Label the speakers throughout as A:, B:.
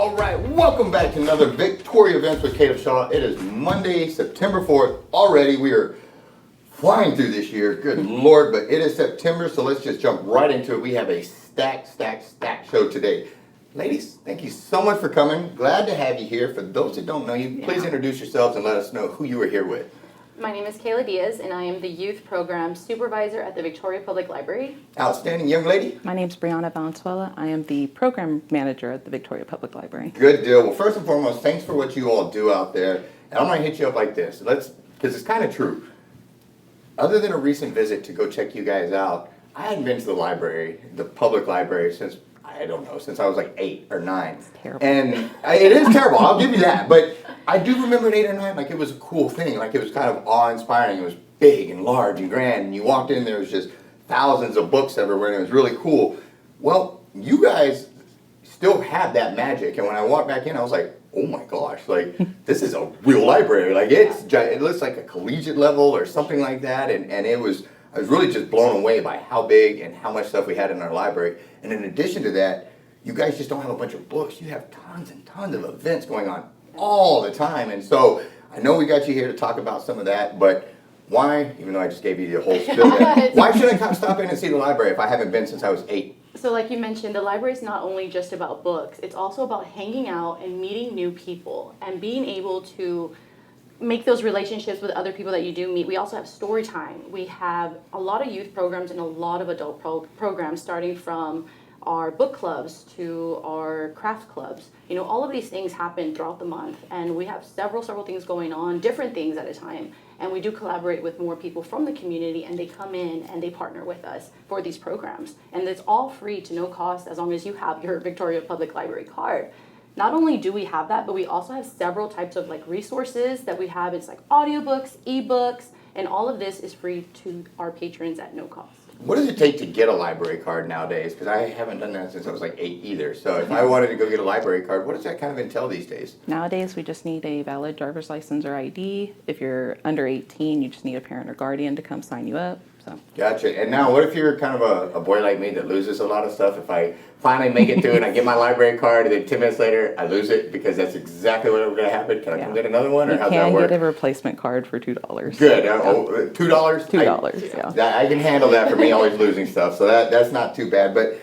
A: All right, welcome back to another Victoria Events with Kate Shaw. It is Monday, September 4th. Already we are flying through this year. Good Lord, but it is September, so let's just jump right into it. We have a stacked show today. Ladies, thank you so much for coming. Glad to have you here. For those that don't know you, please introduce yourselves and let us know who you are here with.
B: My name is Keyla Diaz, and I am the Youth Program Supervisor at the Victoria Public Library.
A: Outstanding young lady.
C: My name is Brianna Valenzuela. I am the Program Manager at the Victoria Public Library.
A: Good deal. Well, first and foremost, thanks for what you all do out there. And I'm going to hit you up like this. Because it's kind of true. Other than a recent visit to go check you guys out, I hadn't been to the library, the public library, since I was like 8 or 9.
C: It's terrible.
A: And it is terrible, I'll give you that. But I do remember at 8 or 9, like it was a cool thing. Like it was kind of awe-inspiring. It was big and large and grand. And you walked in, there was just thousands of books everywhere, and it was really cool. Well, you guys still have that magic. And when I walked back in, I was like, oh my gosh, like this is a real library. Like it looks like a collegiate level or something like that. And I was really just blown away by how big and how much stuff we had in our library. And in addition to that, you guys just don't have a bunch of books. You have tons and tons of events going on all the time. And so I know we got you here to talk about some of that, but why, even though I just gave you the whole spiel, why should I come stop in and see the library if I haven't been since I was 8?
B: So like you mentioned, the library is not only just about books, it's also about hanging out and meeting new people and being able to make those relationships with other people that you do meet. We also have story time. We have a lot of youth programs and a lot of adult programs, starting from our book clubs to our craft clubs. You know, all of these things happen throughout the month, and we have several things going on, different things at a time. And we do collaborate with more people from the community, and they come in and they partner with us for these programs. And it's all free to no cost as long as you have your Victoria Public Library card. Not only do we have that, but we also have several types of like resources that we have. It's like audiobooks, ebooks, and all of this is free to our patrons at no cost.
A: What does it take to get a library card nowadays? Because I haven't done that since I was like 8 either. So if I wanted to go get a library card, what does that kind of entail these days?
C: Nowadays, we just need a valid driver's license or ID. If you're under 18, you just need a parent or guardian to come sign you up. So.
A: Gotcha. And now, what if you're kind of a boy like me that loses a lot of stuff? If I finally make it through and I get my library card, and then 10 minutes later I lose it because that's exactly what's going to happen, can I come get another one, or how's that work?
C: You can get a replacement card for $2.
A: Good. $2?
C: $2, yeah.
A: I can handle that for me always losing stuff, so that's not too bad. But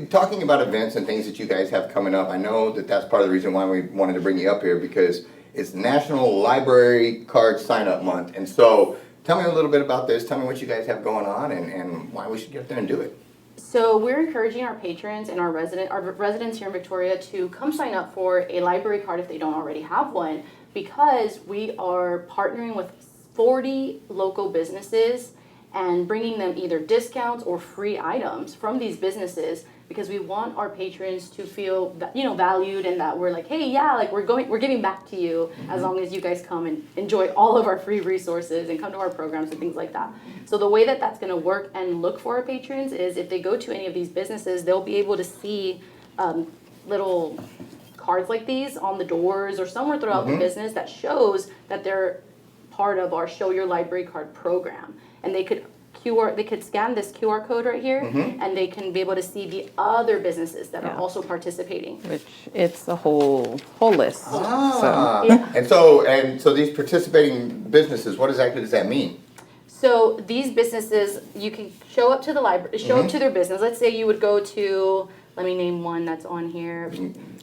A: talking about events and things that you guys have coming up, I know that that's part of the reason why we wanted to bring you up here, because it's National Library Card Sign-Up Month. And so tell me a little bit about this. Tell me what you guys have going on and why we should get up there and do it.
B: So we're encouraging our patrons and our residents here in Victoria to come sign up for a library card if they don't already have one, because we are partnering with 40 local businesses and bringing them either discounts or free items from these businesses, because we want our patrons to feel, valued, and that we're like, hey, yeah, like we're giving back to you as long as you guys come and enjoy all of our free resources and come to our programs and things like that. So the way that that's going to work and look for our patrons is if they go to any of these businesses, they'll be able to see little cards like these on the doors or somewhere throughout the business that shows that they're part of our Show Your Library Card program. And they could scan this QR code right here, and they can be able to see the other businesses that are also participating.
C: Which it's a whole list.
A: Ah.
C: So.
A: And so these participating businesses, what exactly does that mean?
B: So these businesses, you can show up to the library, show up to their business. Let's say you would go to, let me name one that's on here.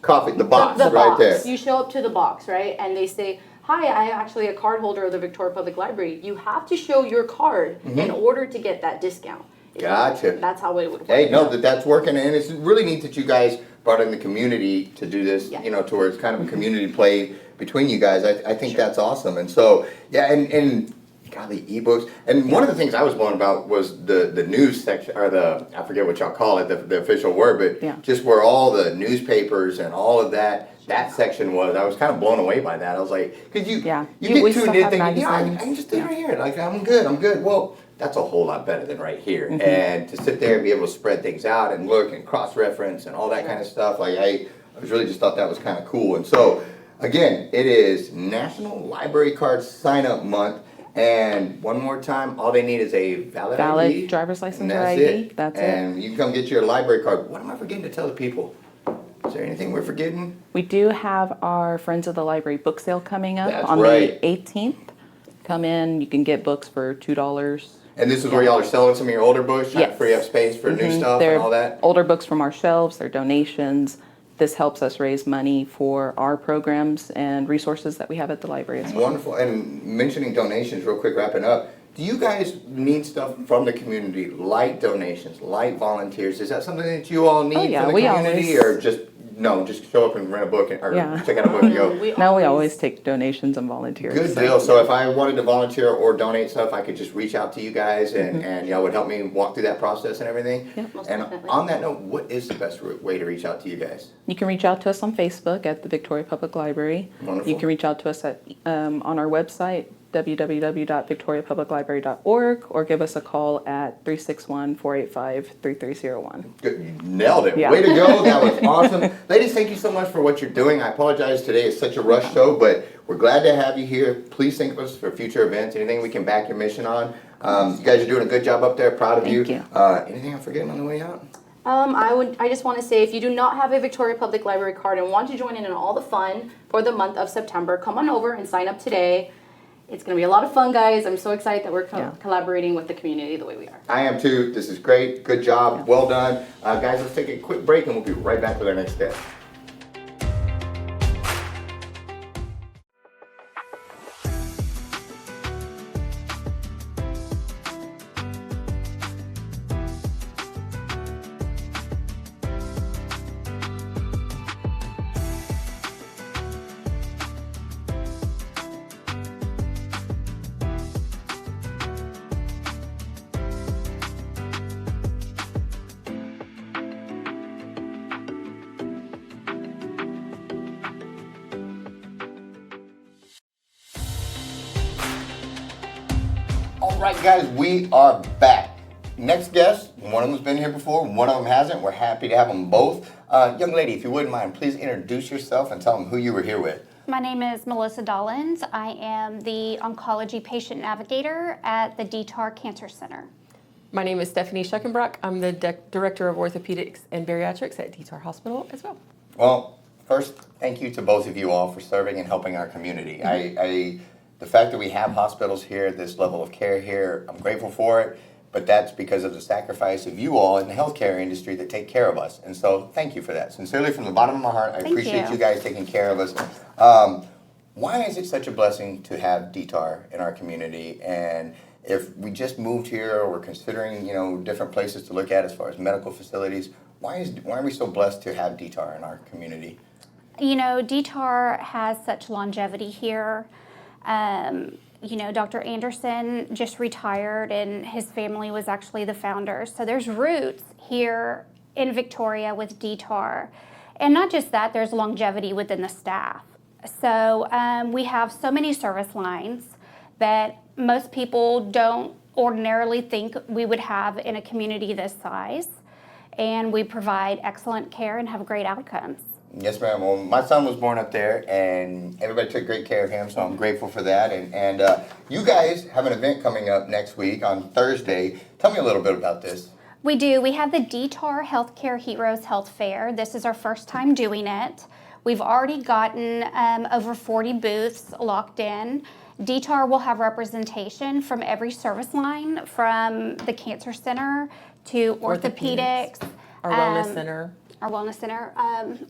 A: Coffee, the box,
B: the
A: right
B: box.
A: there.
B: You show up to the box, right? And they say, hi, I am actually a card holder of the Victoria Public Library. You have to show your card in order to get that discount.
A: Gotcha.
B: That's how it would work.
A: Hey, no, that's working, and it's really neat that you guys brought in the community to do this, to where it's kind of a community play between you guys. I think that's awesome. And so, and golly, ebooks. And one of the things I was blown about was the news section, or I forget what y'all call it, the official word, but just where all the newspapers and all of that section was. I was kind of blown away by that. I was like, because you get tuned in thinking, I can just do it right here. Like, I'm good. Well, that's a whole lot better than right here. And to sit there and be able to spread things out and look and cross-reference and all that kind of stuff, like I really just thought that was kind of cool. And so, again, it is National Library Card Sign-Up Month. And one more time, all they need is a valid ID.
C: Driver's license or
A: that's
C: ID.
A: It.
C: That's
A: and you can come get your library card. What am I forgetting to tell the people? Is there anything we're forgetting?
C: We do have our Friends of the Library book sale coming up
A: That's
C: on
A: right.
C: the 18th. Come in, you can get books for $2.
A: And this is where y'all are selling some of your older books, trying to
C: Yes.
A: free up space for new stuff
C: They're
A: and all that?
C: older books from our shelves, they're donations. This helps us raise money for our programs and resources that we have at the library as well.
A: Wonderful. And mentioning donations, real quick, wrapping up. Do you guys need stuff from the community, like donations, like volunteers? Is that something that you all need
C: yeah,
A: for the
C: we
A: community,
C: always-
A: or just show up and rent a book or
C: Yeah.
A: check out a book and go?
C: Now we always take donations and volunteers.
A: Good deal. So if I wanted to volunteer or donate stuff, I could just reach out to you guys and y'all would help me walk through that process and everything?
C: Yeah.
B: Most
A: And
B: definitely.
A: on that note, what is the best way to reach out to you guys?
C: You can reach out to us on Facebook at the Victoria Public Library.
A: Wonderful.
C: You can reach out to us at on our website, www.victoriapubliclibrary.org, or give us a call at 361-485-3301.
A: Good. You nailed it.
C: Yeah.
A: Way to go. That was awesome. Ladies, thank you so much for what you're doing. I apologize today. It's such a rush show, but we're glad to have you here. Please think of us for future events, anything we can back your mission on. You guys are doing a good job up there. Proud of you.
C: Thank you.
A: Anything I'm forgetting on the way out?
B: I just want to say, if you do not have a Victoria Public Library card and want to join in on all the fun for the month of September, come on over and sign up today. It's going to be a lot of fun, guys. I'm so excited that we're collaborating with the community the way we are.
A: I am too. This is great. Good job. Well done. Guys, let's take a quick break and we'll be right back with our next guest. All right, guys, we are back. Next guest, one of them's been here before, one of them hasn't. We're happy to have them both. Young lady, if you wouldn't mind, please introduce yourself and tell them who you were here with.
D: My name is Melissa Dollins. I am the Oncology Patient Navigator at the DeTar Cancer Center.
E: My name is Stephanie Schuckenbrock. I'm the Director of Orthopedics and Bariatrics at DeTar Hospital as well.
A: Well, first, thank you to both of you all for serving and helping our community. The fact that we have hospitals here, this level of care here, I'm grateful for it, but that's because of the sacrifice of you all in the healthcare industry that take care of us. And so thank you for that. Sincerely, from the bottom of my heart, I appreciate you guys taking care of us. Why is it such a blessing to have DeTar in our community? And if we just moved here or we're considering, different places to look at as far as medical facilities, why are we so blessed to have DeTar in our community?
D: DeTar has such longevity here. Dr. Anderson just retired and his family was actually the founder. So there's roots here in Victoria with DeTar. And not just that, there's longevity within the staff. So we have so many service lines that most people don't ordinarily think we would have in a community this size. And we provide excellent care and have great outcomes.
A: Yes, ma'am. Well, my son was born up there, and everybody took great care of him, so I'm grateful for that. And you guys have an event coming up next week on Thursday. Tell me a little bit about this.
D: We do. We have the DeTar Healthcare Heroes Health Fair. This is our first time doing it. We've already gotten over 40 booths locked in. DeTar will have representation from every service line, from the Cancer Center to orthopedics.
E: Our Wellness Center.
D: Our Wellness Center.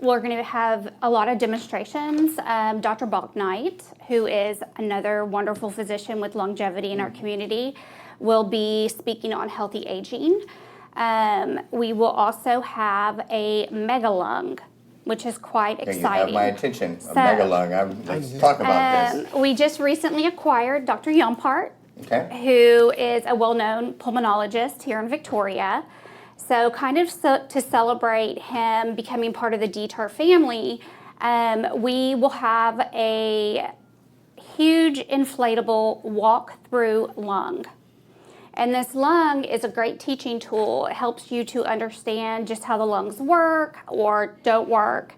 D: We're going to have a lot of demonstrations. Dr. Balknight, who is another wonderful physician with longevity in our community, will be speaking on healthy aging. We will also have a mega lung, which is quite exciting.
A: You have my attention. A mega lung. Let's talk about this.
D: We just recently acquired Dr. Yompart,
A: Okay.
D: who is a well-known pulmonologist here in Victoria. So to celebrate him becoming part of the DeTar family, we will have a huge inflatable walk-through lung. And this lung is a great teaching tool. It helps you to understand just how the lungs work or don't work.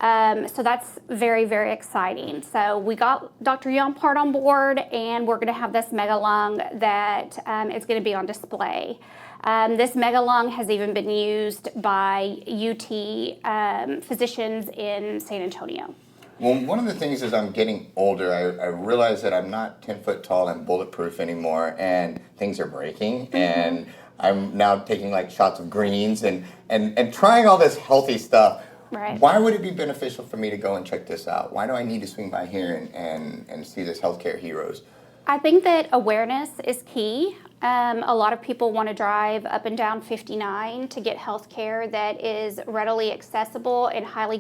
D: So that's very, very exciting. So we got Dr. Youngpart on board, and we're going to have this mega lung that is going to be on display. This mega lung has even been used by UT physicians in San Antonio.
A: Well, one of the things as I'm getting older, I realize that I'm not 10 foot tall and bulletproof anymore, and things are breaking, and I'm now taking like shots of greens and trying all this healthy stuff.
D: Right.
A: Why would it be beneficial for me to go and check this out? Why do I need to swing by here and see this healthcare heroes?
D: I think that awareness is key. A lot of people want to drive up and down 59 to get health care that is readily accessible and highly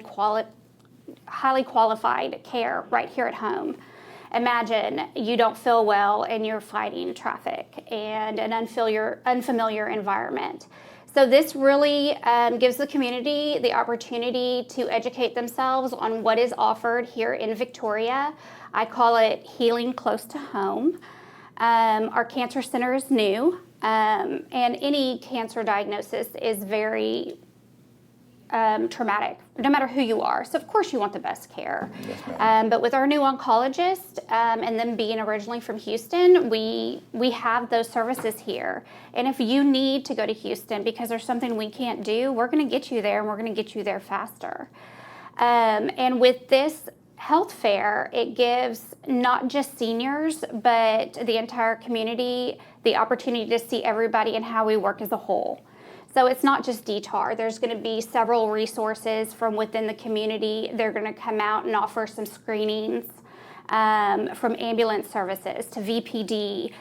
D: qualified care right here at home. Imagine you don't feel well and you're fighting traffic and an unfamiliar environment. So this really gives the community the opportunity to educate themselves on what is offered here in Victoria. I call it healing close to home. Our cancer center is new, and any cancer diagnosis is very traumatic, no matter who you are. So of course you want the best care.
A: Yes, ma'am.
D: But with our new oncologist, and them being originally from Houston, we have those services here. And if you need to go to Houston because there's something we can't do, we're going to get you there, and we're going to get you there faster. And with this health fair, it gives not just seniors, but the entire community the opportunity to see everybody and how we work as a whole. So it's not just DeTar. There's going to be several resources from within the community. They're going to come out and offer some screenings from ambulance services to VPD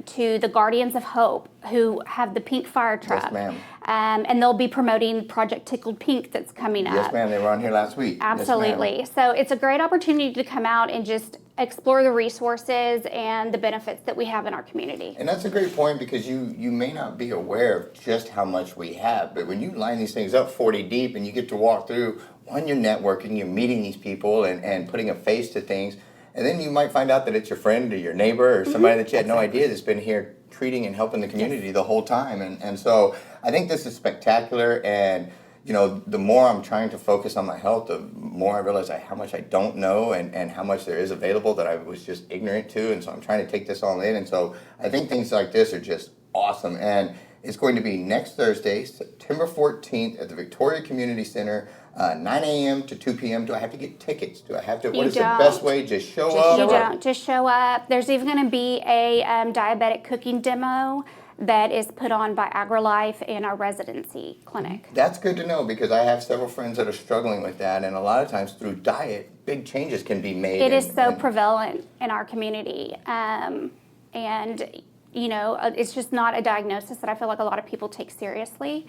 D: to the Guardians of Hope, who have the pink fire truck.
A: Yes, ma'am.
D: And they'll be promoting Project Tickled Pink that's coming up.
A: Yes, ma'am. They were on here last week.
D: Absolutely.
A: Yes,
D: so it's a great opportunity to come out and just explore the resources and the benefits that we have in our community.
A: and that's a great point, because you may not be aware of just how much we have, but when you line these things up 40 deep and you get to walk through, one, you're networking, you're meeting these people and putting a face to things, and then you might find out that it's your friend or your neighbor or somebody that you had no idea that's been here treating and helping the community the whole time. And so I think this is spectacular, and you know, the more I'm trying to focus on my health, the more I realize how much I don't know and how much there is available that I was just ignorant to. And so I'm trying to take this all in. And so I think things like this are just awesome. And it's going to be next Thursday, September 14th at the Victoria Community Center, 9 a.m. to 2 p.m. Do I have to get tickets? Do I have to? What is the best way? Just show up?
D: You don't. Just show up. There's even going to be a diabetic cooking demo that is put on by AgriLife in our residency clinic.
A: That's good to know, because I have several friends that are struggling with that, and a lot of times through diet, big changes can be made.
D: It is so prevalent in our community, and you know, it's just not a diagnosis that I feel like a lot of people take seriously.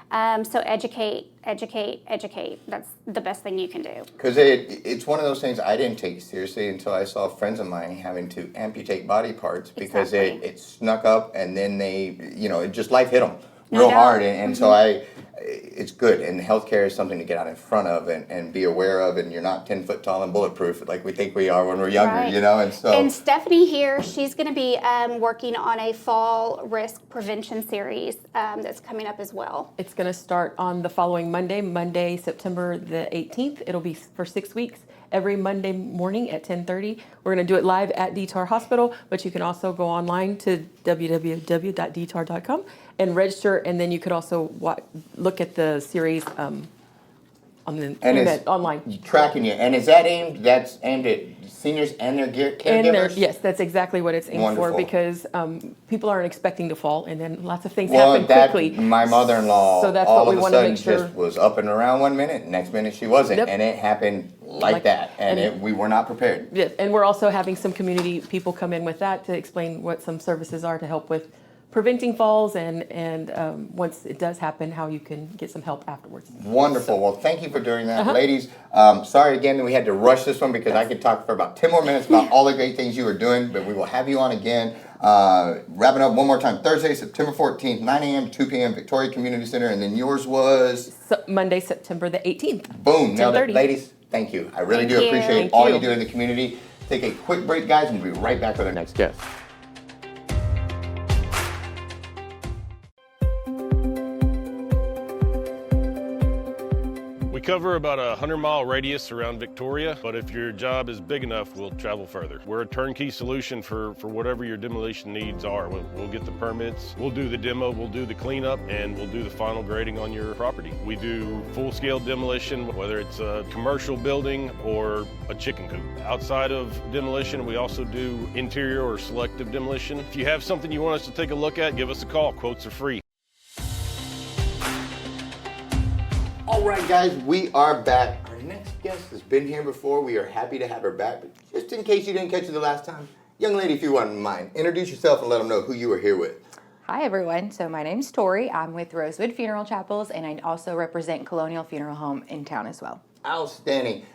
D: So educate. That's the best thing you can do.
A: Because it's one of those things I didn't take seriously until I saw friends of mine having to amputate body parts because
D: Exactly.
A: it snuck up, and then they, you know, it just life hit them
D: No
A: real
D: doubt.
A: hard. And so it's good. And healthcare is something to get out in front of and be aware of. And you're not 10 foot tall and bulletproof like we think we are when we're younger,
D: Right.
A: you know? And so.
D: And Stephanie here, she's going to be working on a fall risk prevention series that's coming up as well.
E: It's going to start on the following Monday, September the 18th. It'll be for 6 weeks. Every Monday morning at 10:30. We're going to do it live at DeTar Hospital, but you can also go online to www.detar.com and register, and then you could also look at the series on the internet, online.
A: Tracking you. And is that that's aimed at seniors and their caregivers?
E: Yes, that's exactly what it's aimed
A: Wonderful.
E: for, because people aren't expecting to fall, and then lots of things
A: Well,
E: happen quickly.
A: my mother-in-law,
E: So that's
A: all
E: what we
A: of a
E: wanna
A: sudden
E: make sure-
A: just was up and around one minute, next minute she wasn't,
E: Yep.
A: and it happened like that, and we were not prepared.
E: Yes, and we're also having some community people come in with that to explain what some services are to help with preventing falls, and once it does happen, how you can get some help afterwards.
A: Wonderful. Well, thank you for doing that, ladies. Sorry again that we had to rush this one, because I could talk for about 10 more minutes about all the great things you were doing, but we will have you on again. Wrapping up one more time, Thursday, September 14th, 9 a.m. to 2 p.m., Victoria Community Center, and then yours was?
E: Monday, September the 18th.
A: Boom. Nailed it.
E: 10:30.
A: Ladies, thank you. I really
D: Thank
A: do
D: you.
A: appreciate
E: Thank
A: all
E: you.
A: you do in the community. Take a quick break, guys, and we'll be right back with our next guest.
F: We cover about a 100-mile radius around Victoria, but if your job is big enough, we'll travel further. We're a turnkey solution for whatever your demolition needs are. We'll get the permits, we'll do the demo, we'll do the cleanup, and we'll do the final grading on your property. We do full-scale demolition, whether it's a commercial building or a chicken coop. Outside of demolition, we also do interior or selective demolition. If you have something you want us to take a look at, give us a call. Quotes are free.
A: All right, guys, we are back. Our next guest has been here before. We are happy to have her back. But just in case you didn't catch it the last time, young lady, if you wouldn't mind, introduce yourself and let them know who you are here with.
G: Hi everyone, so my name's Tori. I'm with Rosewood Funeral Chapels, and I also represent Colonial Funeral Home in town as well.
A: Outstanding.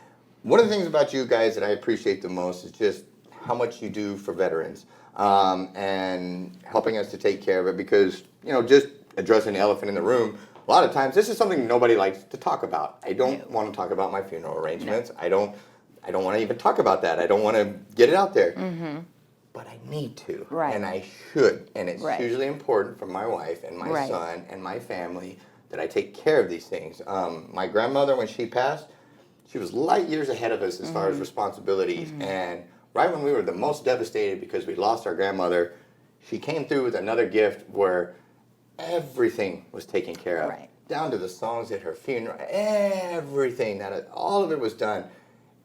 A: One of the things about you guys that I appreciate the most is just how much you do for veterans and helping us to take care of it, because, you know, just addressing the elephant in the room, a lot of times this is something nobody likes to talk about. I don't want to talk about my funeral arrangements. No. I don't want to even talk about that. I don't want to get it out there.
G: Mm-hmm.
A: But I need to,
G: right.
A: And I should. And it's
G: right.
A: hugely important for my wife and my
G: right.
A: son and my family that I take care of these things. My grandmother, when she passed, she was light years ahead of us as far as responsibilities. Mm-hmm. And right when we were the most devastated because we lost our grandmother, she came through with another gift where everything was taken care of,
G: right.
A: down to the songs at her funeral, everything, all of it was done.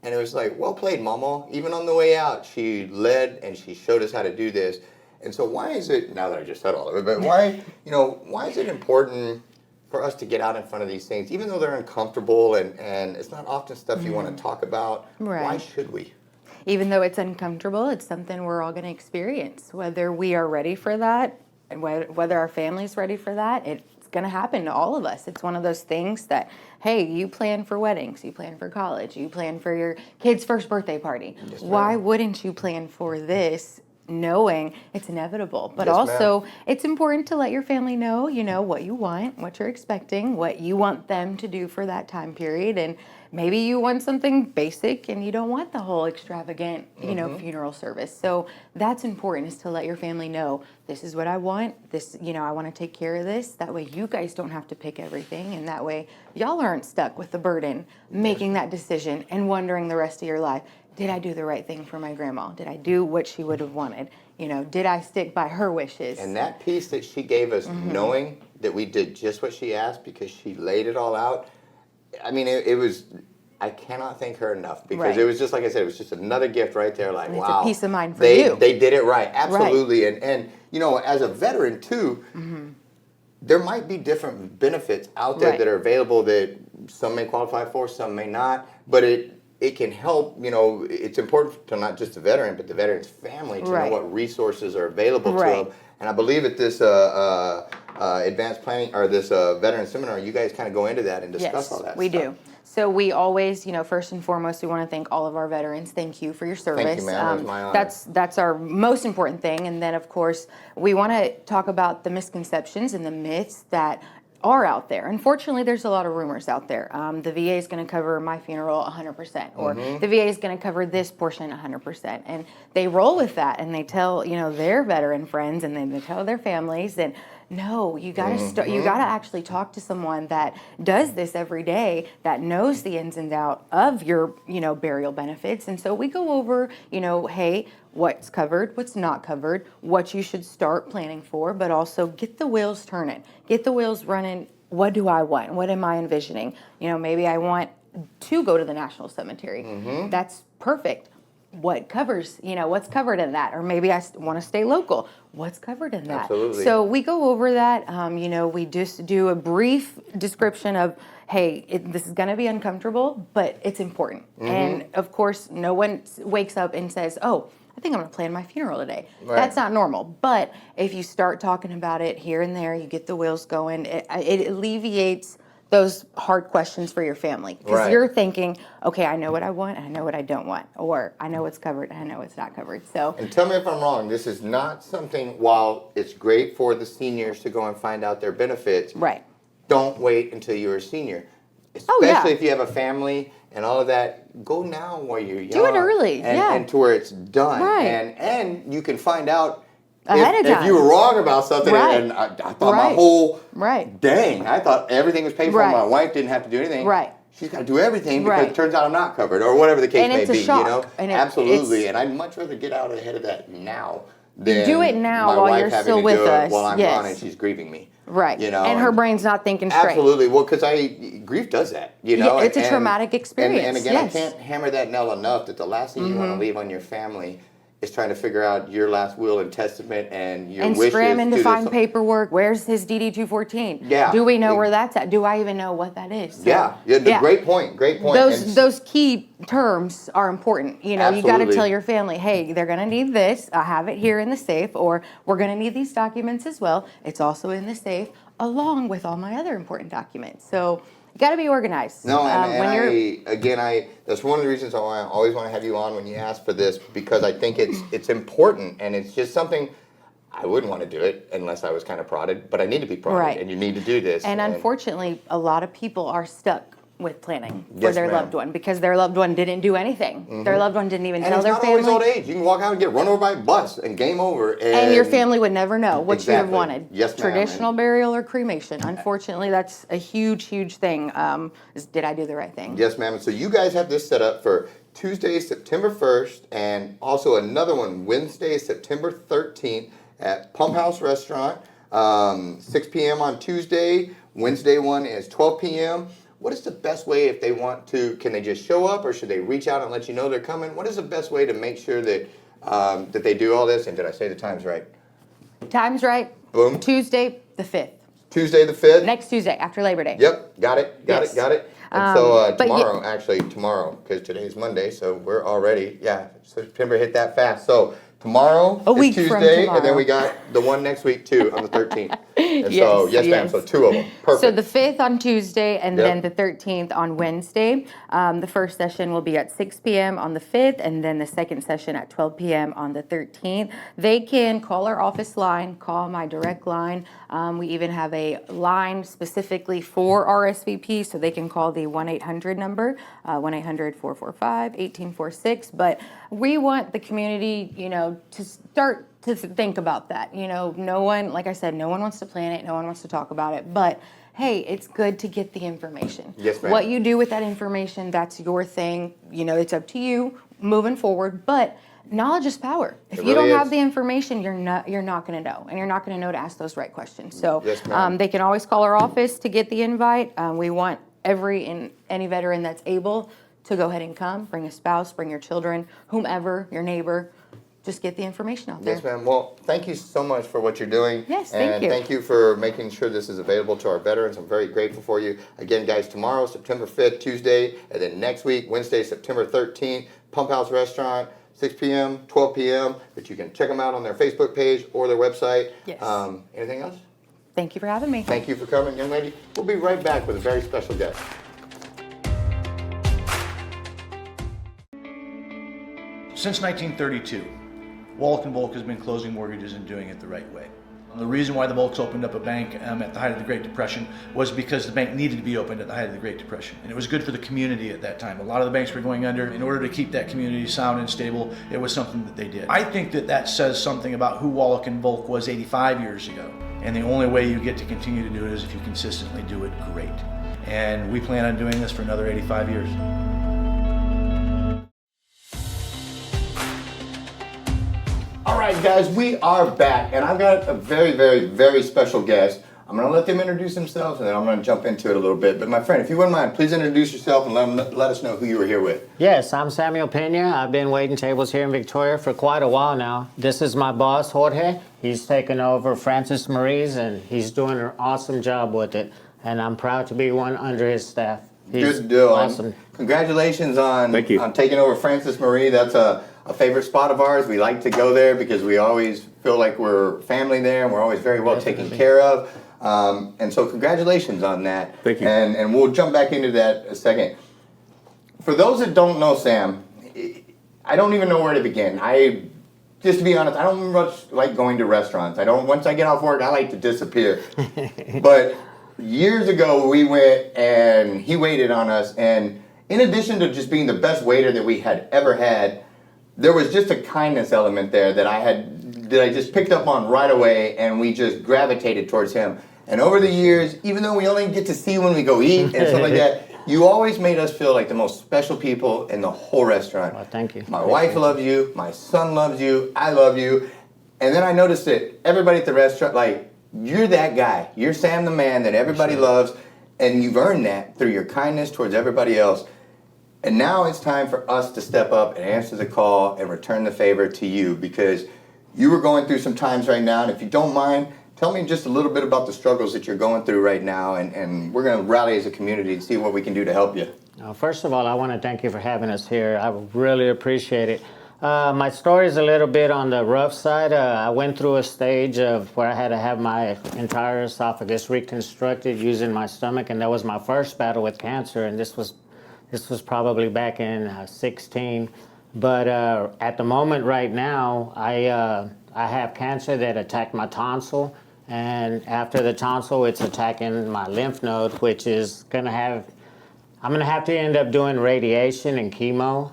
A: And it was like, well played, Mama. Even on the way out, she led and she showed us how to do this. And so why is it, now that I just said all of it, but why is it important for us to get out in front of these things, even though they're uncomfortable and it's not often stuff you want to talk about?
G: Right.
A: Why should we?
G: Even though it's uncomfortable, it's something we're all going to experience, whether we are ready for that, and whether our family's ready for that. It's going to happen to all of us. It's one of those things that, hey, you plan for weddings, you plan for college, you plan for your kid's first birthday party. Yes, why wouldn't you plan for this, knowing it's inevitable? But yes, also, it's important to let your family know, what you want, what you're expecting, what you want them to do for that time period. And maybe you want something basic and you don't want the whole extravagant, funeral service. So that's important, is to let your family know, this is what I want. This, I want to take care of this. That way you guys don't have to pick everything. And that way y'all aren't stuck with the burden, making that decision and wondering the rest of your life, did I do the right thing for my grandma? Did I do what she would have wanted? Did I stick by her wishes?
A: And that piece that she gave us, knowing that we did just what she asked because she laid it all out, I mean, it was, I cannot thank her enough, because it was just, like I said, it was just another gift right there. Like,
G: and
A: wow.
G: It's a peace of mind for you.
A: They did it right. Absolutely. Right. And as a veteran too, there might be different benefits out there that are available that some may qualify for, some may not, but it can help. It's important to not just the veteran, but the veteran's family to know what resources are available to them. And I believe at this advanced planning, or this veteran seminar, you guys kind of go into that and discuss all that stuff.
G: We do. So we always, first and foremost, we want to thank all of our veterans. Thank you for your service.
A: Thank you, ma'am. It was my honor.
G: That's our most important thing. And then, of course, we want to talk about the misconceptions and the myths that are out there. Unfortunately, there's a lot of rumors out there. The VA is going to cover my funeral 100%, or the VA is going to cover this portion 100%. And they roll with that, and they tell, their veteran friends, and then they tell their families, and no, you got to start. You got to actually talk to someone that does this every day, that knows the ins and outs of your, burial benefits. And so we go over, hey, what's covered, what's not covered, what you should start planning for, but also get the wheels turning, get the wheels running. What do I want? What am I envisioning? Maybe I want to go to the National Cemetery. That's perfect. What covers, what's covered in that? Or maybe I want to stay local. What's covered in that?
A: Absolutely.
G: So we go over that. We just do a brief description of, hey, this is going to be uncomfortable, but it's important. And of course, no one wakes up and says, oh, I think I'm going to plan my funeral today. Right. That's not normal. But if you start talking about it here and there, you get the wheels going, it alleviates those hard questions for your family. Because you're thinking, okay, I know what I want, and I know what I don't want. Or I know what's covered, and I know what's not covered. So,
A: and tell me if I'm wrong, this is not something, while it's great for the seniors to go and find out their benefits, don't wait until you're a senior. Especially if you have a family and all of that, go now while you're young.
G: Do it early,
A: and to where it's done. And you can find out
G: ahead of time
A: if you were wrong about something. And I thought my whole, dang, I thought everything was paid for. My wife didn't have to do anything. she's got to do everything because
G: Right.
A: it turns out I'm not covered or whatever the case
G: And
A: may
G: it's a
A: be,
G: shock.
A: you know?
G: And
A: Absolutely. And I'd much rather get out ahead of that now than
G: Do it now
A: my
G: while
A: wife
G: you're
A: having
G: still
A: to
G: with
A: do it
G: us,
A: while I'm
G: yes.
A: gone and she's grieving me.
G: Right.
A: You know,
G: and her brain's not thinking straight.
A: Absolutely. Well, because grief does that, you know?
G: Yeah, it's a
A: And-
G: traumatic experience,
A: And again,
G: yes.
A: I can't hammer that nail enough that the last thing you want to leave on your family is trying to figure out your last will and testament and your
G: And
A: wishes.
G: scramming to
A: this-
G: find paperwork. Where's his DD 214?
A: Yeah.
G: Do we know where that's at? Do I even know what that is? So,
A: Yeah. Great point. Great point. And
G: Those key terms are important. You know, you got to
A: Absolutely.
G: tell your family, hey, they're going to need this. I have it here in the safe, or we're going to need these documents as well. It's also in the safe, along with all my other important documents. So you got to be organized.
A: No, and
G: when you're
A: that's one of the reasons I always want to have you on when you ask for this, because I think it's important, and it's just something I wouldn't want to do it unless I was kind of prodded, but I need to be prodded,
G: Right.
A: and you need to do this.
G: And unfortunately, a lot of people are stuck with planning for
A: Yes,
G: their
A: ma'am.
G: loved one because their loved one didn't do anything. Their loved one didn't even
A: and
G: tell
A: it's
G: their
A: not
G: family.
A: always old age. You can walk out and get run over by a bus and game over.
G: And your family would never know what you have
A: Exactly.
G: wanted.
A: Yes, ma'am.
G: Traditional burial or cremation. Unfortunately, that's a huge, huge thing. Did I do the right thing?
A: Yes, ma'am. And so you guys have this set up for Tuesday, September 1st, and also another one Wednesday, September 13th at Pump House Restaurant, 6 p.m. on Tuesday. Wednesday one is 12 p.m. What is the best way if they want to? Can they just show up, or should they reach out and let you know they're coming? What is the best way to make sure that that they do all this? And did I say the times right?
G: Time's right.
A: Boom.
G: Tuesday the 5th.
A: Tuesday the 5th.
G: Next Tuesday after Labor Day.
A: Yep, got it.
G: Yes.
A: And so
G: but
A: tomorrow, because today's Monday, so we're already, September hit that fast. So tomorrow
G: A
A: is
G: week from
A: Tuesday, and then
G: tomorrow.
A: we got the one next week too, on the 13th. And
G: Yes,
A: so, yes, ma'am,
G: yes.
A: so two of them. Perfect.
G: So the 5th on Tuesday and
A: Yep.
G: then the 13th on Wednesday. The first session will be at 6 p.m. on the 5th and then the second session at 12 p.m. on the 13th. They can call our office line, call my direct line. We even have a line specifically for RSVP, so they can call the 1-800 number, 1-800-445-1846. But we want the community, to start to think about that. No one, like I said, no one wants to plan it, no one wants to talk about it, but hey, it's good to get the information.
A: Yes, ma'am.
G: What you do with that information, that's your thing. It's up to you moving forward, but knowledge is power. If you
A: really
G: don't have
A: is.
G: the information, you're not going to know, and you're not going to know to ask those right questions. So
A: Yes, ma'am.
G: they can always call our office to get the invite. We want any veteran that's able to go ahead and come, bring a spouse, bring your children, whomever, your neighbor. Just get the information out there.
A: Yes, ma'am. Well, thank you so much for what you're doing.
G: Yes, thank you.
A: And thank you for making sure this is available to our veterans. I'm very grateful for you. Again, guys, tomorrow, September 5th, Tuesday, and then next week, Wednesday, September 13th, Pump House Restaurant, 6 p.m., 12 p.m., but you can check them out on their Facebook page or their website.
G: Yes.
A: Anything else?
G: Thank you for having me.
A: Thank you for coming, young lady. We'll be right back with a very special guest.
H: Since 1932, Wallach & Volk has been closing mortgages and doing it the right way. The reason why the Volks opened up a bank at the height of the Great Depression was because the bank needed to be opened at the height of the Great Depression. And it was good for the community at that time. A lot of the banks were going under. In order to keep that community sound and stable, it was something that they did. I think that says something about who Wallach & Volk was 85 years ago. And the only way you get to continue to do it is if you consistently do it great. And we plan on doing this for another 85 years.
A: All right, guys, we are back, and I've got a very, very, very special guest. I'm going to let them introduce themselves, and then I'm going to jump into it a little bit. But my friend, if you wouldn't mind, please introduce yourself and let us know who you were here with.
I: Yes, I'm Samuel Pena. I've been waiting tables here in Victoria for quite a while now. This is my boss, Jorge. He's taken over Francis Marie's, and he's doing an awesome job with it. And I'm proud to be one under his staff. He's
A: Good deal.
I: awesome.
A: Congratulations on
J: Thank you.
A: on taking over Francis Marie. That's a favorite spot of ours. We like to go there because we always feel like we're family there, and we're always very well taken care of. And so congratulations on that.
J: Thank you.
A: And we'll jump back into that in a second. For those that don't know Sam, I don't even know where to begin. Just to be honest, I don't much like going to restaurants. Once I get off work, I like to disappear. But years ago, we went and he waited on us. And in addition to just being the best waiter that we had ever had, there was just a kindness element there that I just picked up on right away, and we just gravitated towards him. And over the years, even though we only get to see when we go eat and stuff like that, You always made us feel like the most special people in the whole restaurant.
I: Well, thank you.
A: My wife loves you. My son loves you. I love you. And then I noticed that everybody at the restaurant, like, you're that guy. You're Sam the man that everybody loves. And you've earned that through your kindness towards everybody else. And now it's time for us to step up and answer the call and return the favor to you, because you were going through some times right now. And if you don't mind, tell me just a little bit about the struggles that you're going through right now. And we're going to rally as a community and see what we can do to help you.
I: First of all, I want to thank you for having us here. I really appreciate it. My story is a little bit on the rough side. I went through a stage of where I had to have my entire esophagus reconstructed using my stomach, and that was my first battle with cancer, and this was probably back in 16. But at the moment right now, I have cancer that attacked my tonsil, and after the tonsil, it's attacking my lymph node, which is I'm gonna have to end up doing radiation and chemo.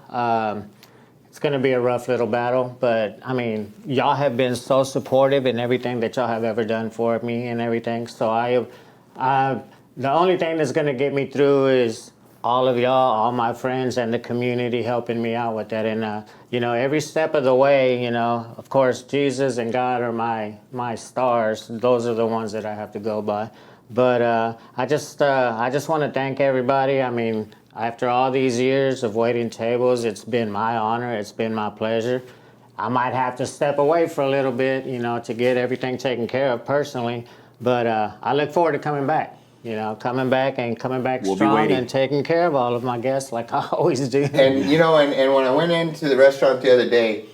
I: It's going to be a rough little battle, but I mean, y'all have been so supportive in everything that y'all have ever done for me and everything. So the only thing that's going to get me through is all of y'all, all my friends, and the community helping me out with that. And you know, every step of the way, you know, of course, Jesus and God are my stars. Those are the ones that I have to go by. But I just want to thank everybody. I mean, after all these years of waiting tables, it's been my honor, it's been my pleasure. I might have to step away for a little bit, you know, to get everything taken care of personally, but I look forward to coming back, you know, coming back strong and taking care of all of my guests like I always do.
A: And, you know, and when I went into the restaurant the other day,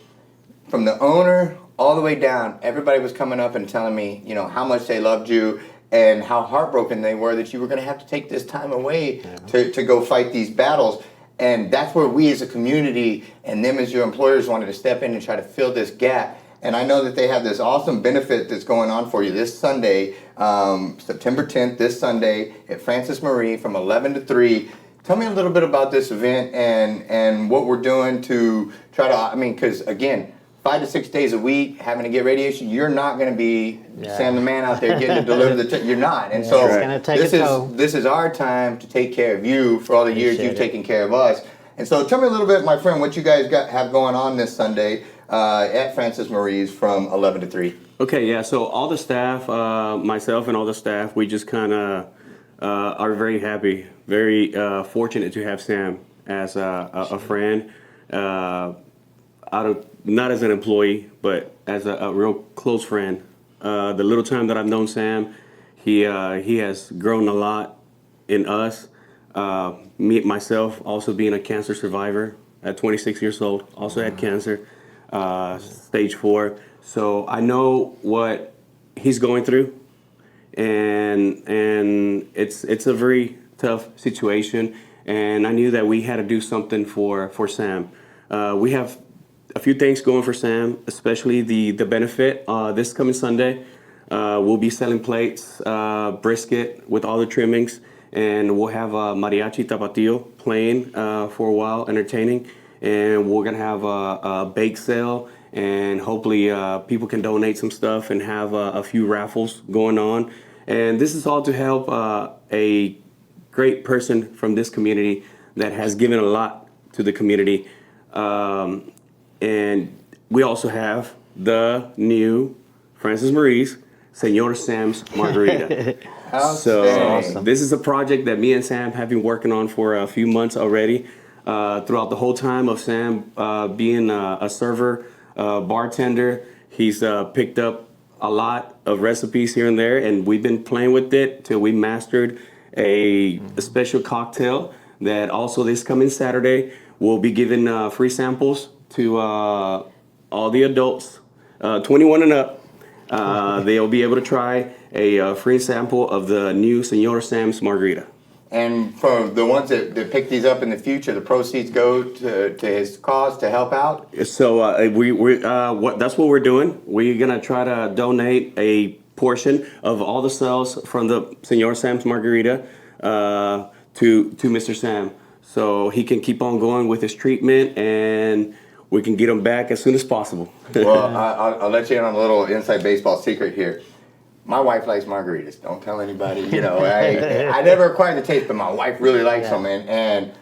A: from the owner all the way down, everybody was coming up and telling me, you know, how much they loved you, and how heartbroken they were that you were going to have to take this time away to go fight these battles. And that's where we as a community and them as your employers wanted to step in and try to fill this gap. And I know that they have this awesome benefit that's going on for you this Sunday, September 10th, this Sunday at Francis Marie from 11 to 3. Tell me a little bit about this event and what we're doing to try to, I mean, because again, 5 to 6 days a week, having to get radiation, you're not going to be Sam the man out there getting to deliver you're not. And so this is our time to take care of you for all the years you've taken care of us. And so tell me a little bit, my friend, what you guys have going on this Sunday at Francis Marie's from 11 to 3.
J: Okay, yeah, so all the staff, myself and all the staff, we just kind of are very happy, very fortunate to have Sam as a friend. Not as an employee, but as a real close friend. The little time that I've known Sam, he has grown a lot in us. Myself, also being a cancer survivor at 26 years old, also had cancer, stage 4. So I know what he's going through, and it's a very tough situation. And I knew that we had to do something for Sam. We have a few things going for Sam, especially the benefit. This coming Sunday, we'll be selling plates, brisket with all the trimmings, and we'll have mariachi tapatio playing for a while, entertaining, and we're gonna have a bake sale, and hopefully people can donate some stuff and have a few raffles going on. And this is all to help a great person from this community that has given a lot to the community. And we also have the new Francis Marie's Señor Sam's Margarita. So awesome. This is a project that me and Sam have been working on for a few months already. Throughout the whole time of Sam being a server, bartender, he's picked up a lot of recipes here and there, and we've been playing with it till we mastered a special cocktail that also this coming Saturday we'll be giving free samples to all the adults, 21 and up. They'll be able to try a free sample of the new Señor Sam's Margarita.
A: And for the ones that pick these up in the future, the proceeds go to his cause to help out?
J: So that's what we're doing. We're going to try to donate a portion of all the sales from the Señor Sam's Margarita to Mr. Sam, so he can keep on going with his treatment and we can get him back as soon as possible.
A: Well, I'll let you in on a little inside baseball secret here. My wife likes margaritas. Don't tell anybody. You know, I never acquired the taste, but my wife really likes them, and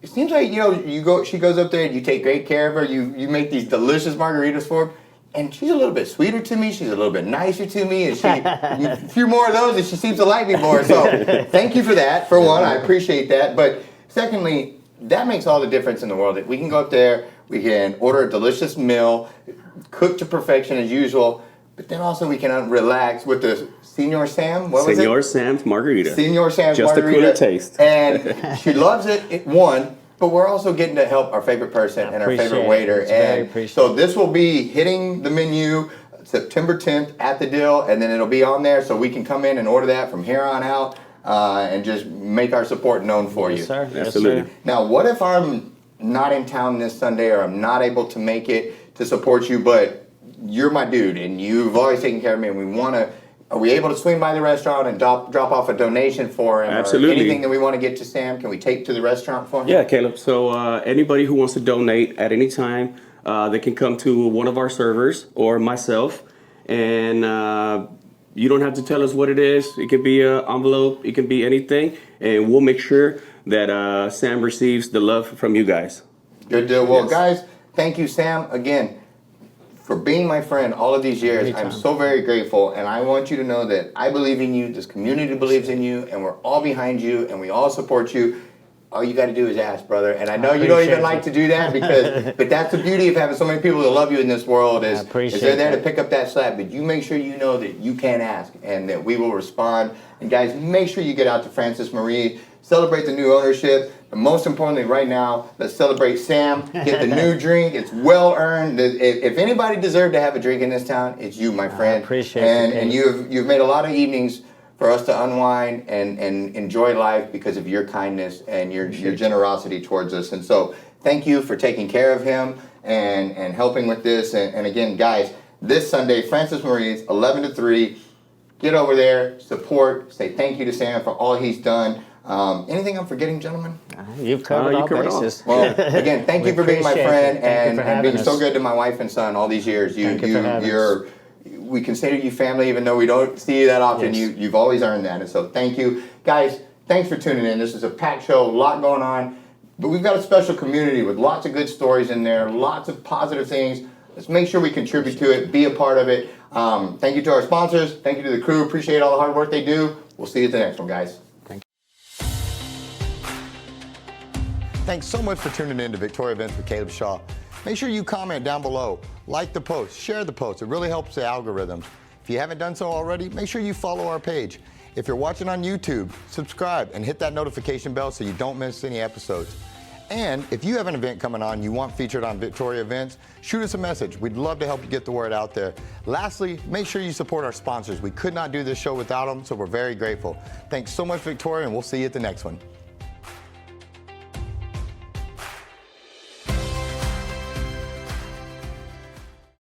A: it seems like, you know, she goes up there and you take great care of her. You make these delicious margaritas for her. And she's a little bit sweeter to me. She's a little bit nicer to me. And a few more of those and she seems to like me more. So thank you for that, for one. I appreciate that. But secondly, that makes all the difference in the world. That we can go up there, we can order a delicious meal, cook to perfection as usual, but then also we can relax with the Senor Sam. What was it?
J: Senor Sam's margarita.
A: Senor Sam's
J: Just
A: margarita.
J: Just a cooler taste.
A: And she loves it, one, but we're also getting to help our favorite person and our favorite waiter. And so this will be hitting the menu September 10th at the Dill, and then it'll be on there so we can come in and order that from here on out and just make our support known for you.
I: Yes, sir.
J: Absolutely.
I: Yes, sir.
A: Now, what if I'm not in town this Sunday or I'm not able to make it to support you, but you're my dude and you've always taken care of me and we want to, are we able to swing by the restaurant and drop off a donation for him?
J: Absolutely.
A: Or anything that we want to get to Sam, can we take to the restaurant for him?
J: Yeah, Caleb. So anybody who wants to donate at any time, they can come to one of our servers or myself, and you don't have to tell us what it is. It could be an envelope, it can be anything, and we'll make sure that Sam receives the love from you guys.
A: Good deal. Well, guys, thank you, Sam, again, for being my friend all of these years. I'm so very grateful, and I want you to know that I believe in you, this community believes in you, and we're all behind you, and we all support you. All you got to do is ask, brother. And I know you don't even like to do that, because, but that's the beauty of having so many people that love you in this world is they're there to pick up that slack. But you make sure you know that you can ask and that we will respond. And guys, make sure you get out to Francis Marie, celebrate the new ownership. But most importantly, right now, let's celebrate Sam. Get the new drink. It's well earned. If anybody deserved to have a drink in this town, it's you, my friend.
I: I appreciate
A: it.
I: it.
A: And you've made a lot of evenings for us to unwind and enjoy life because of your kindness and your generosity towards us. And so thank you for taking care of him and helping with this. And again, guys, this Sunday, Francis Marie's, 11 to 3. Get over there, support, say thank you to Sam for all he's done. Anything I'm forgetting, gentlemen?
I: You've covered all bases.
A: Well, again, thank you for being my friend and being so
I: us.
A: good to my wife and son all these years. We consider you family, even though we don't see you that often.
I: Yes.
A: You've always earned that, and so thank you. Guys, thanks for tuning in. This is a packed show, a lot going on, but we've got a special community with lots of good stories in there, lots of positive things. Let's make sure we contribute to it, be a part of it. Thank you to our sponsors. Thank you to the crew. Appreciate all the hard work they do. We'll see you at the next one, guys. Thanks so much for tuning in to Victoria Events with Caleb Shaw. Make sure you comment down below, like the post, share the post. It really helps the algorithms. If you haven't done so already, make sure you follow our page. If you're watching on YouTube, subscribe and hit that notification bell so you don't miss any episodes. And if you have an event coming on you want featured on Victoria Events, shoot us a message. We'd love to help you get the word out there. Lastly, make sure you support our sponsors. We could not do this show without them, so we're very grateful. Thanks so much, Victoria, and we'll see you at the next one.